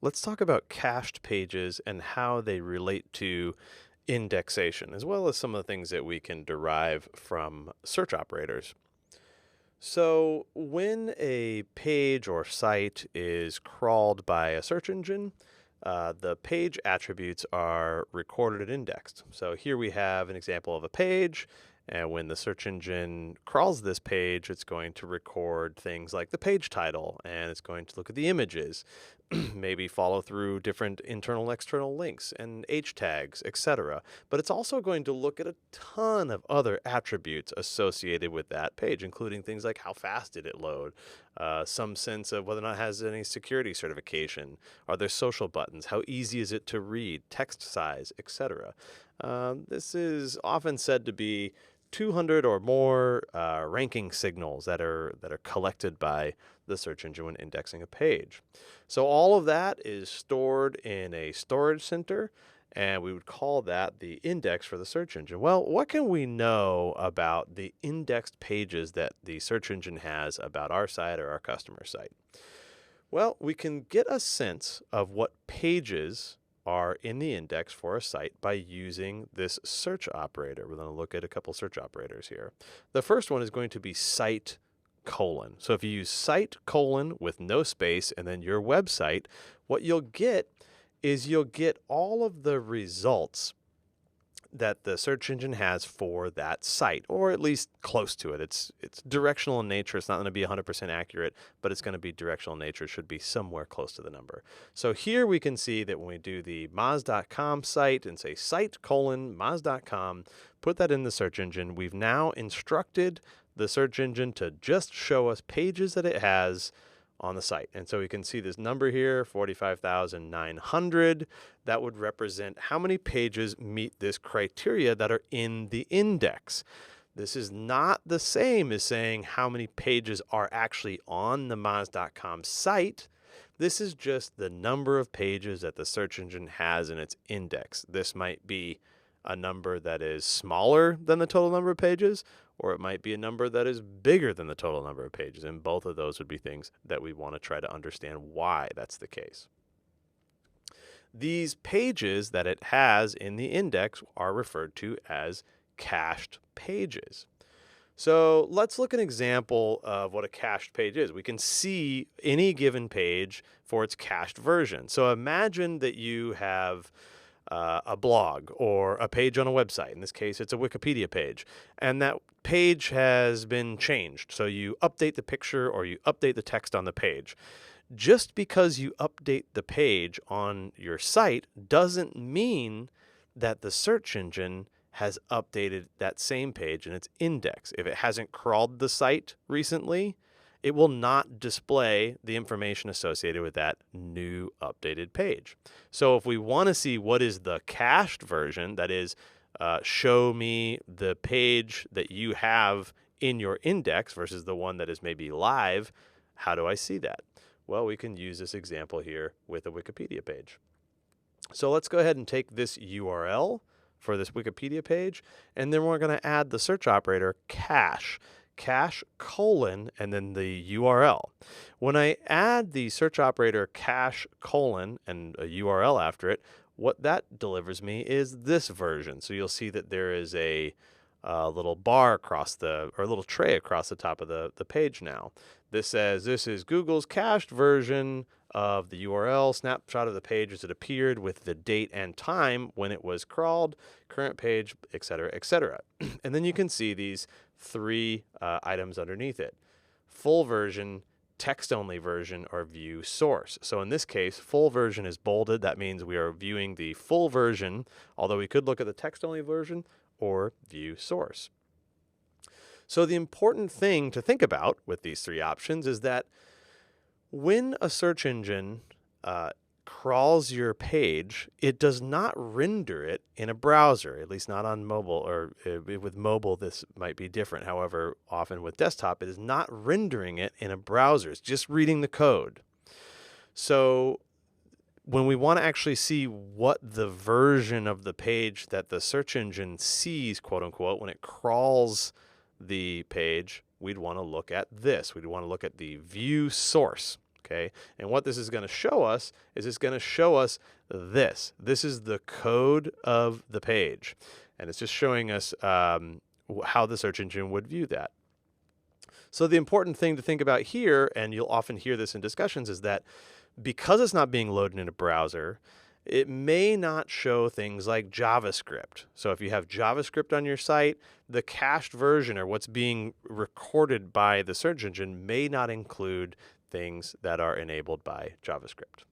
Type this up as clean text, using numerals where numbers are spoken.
let's talk about cached pages and how they relate to indexation, as well as some of the things that we can derive from search operators. So, when a page or site is crawled by a search engine, the page attributes are recorded and indexed. So, here we have an example of a page. And when the search engine crawls this page, it's going to record things like the page title, and it's going to look at the images, maybe follow through different internal and external links and H tags, etc. But it's also going to look at a ton of other attributes associated with that page, including things like how fast did it load, some sense of whether or not it has any security certification, are there social buttons, how easy is it to read, text size, etc. This is often said to be 200 or more ranking signals that are collected by the search engine when indexing a page. So all of that is stored in a storage center, and we would call that the index for the search engine. Well, what can we know about the indexed pages that the search engine has about our site or our customer site? Well, we can get a sense of what pages are in the index for a site by using this search operator. We're going to look at a couple search operators here. The first one is going to be site colon. So if you use site colon with no space and then your website, what you'll get is you'll get all of the results that the search engine has for that site, or at least close to it. It's directional in nature. It's not going to be 100% accurate, but it's going to be directional in nature. It should be somewhere close to the number. So here we can see that when we do the Moz.com site and say site colon Moz.com, put that in the search engine, we've now instructed the search engine to just show us pages that it has on the site. And so we can see this number here, 45,900. That would represent how many pages meet this criteria that are in the index. This is not the same as saying how many pages are actually on the Moz.com site. This is just the number of pages that the search engine has in its index. This might be a number that is smaller than the total number of pages, or it might be a number that is bigger than the total number of pages. And both of those would be things that we want to try to understand why that's the case. These pages that it has in the index are referred to as cached pages. So let's look at an example of what a cached page is. We can see any given page for its cached version. So imagine that you have a blog or a page on a website. In this case, it's a Wikipedia page. And that page has been changed. So you update the picture or you update the text on the page. Just because you update the page on your site doesn't mean that the search engine has updated that same page in its index. If it hasn't crawled the site recently, it will not display the information associated with that new updated page. So if we want to see what is the cached version, that is, show me the page that you have in your index versus the one that is maybe live, how do I see that? Well, we can use this example here with a Wikipedia page. So let's go ahead and take this URL for this Wikipedia page, and then we're going to add the search operator cache colon, and then the URL. When I add the search operator cache colon and a URL after it, what that delivers me is this version. So you'll see that there is a little bar across or a little tray across the top of the page now. This says this is Google's cached version of the URL, snapshot of the page as it appeared with the date and time when it was crawled, current page, etc., etc. And then you can see these three items underneath it: full version, text-only version, or view source. So in this case, full version is bolded. That means we are viewing the full version, although we could look at the text-only version or view source. So the important thing to think about with these three options is that when a search engine crawls your page, it does not render it in a browser, at least not on mobile, or with mobile this might be different. However, often with desktop, it is not rendering it in a browser. It's just reading the code. So when we want to actually see what the version of the page that the search engine sees, quote unquote, when it crawls the page, we'd want to look at this. We'd want to look at the view source. Okay. And what this is going to show us is it's going to show us this. This is the code of the page. And it's just showing us how the search engine would view that. So the important thing to think about here, and you'll often hear this in discussions, is that because it's not being loaded in a browser, it may not show things like JavaScript. So if you have JavaScript on your site, the cached version, or what's being recorded by the search engine, may not include things that are enabled by JavaScript.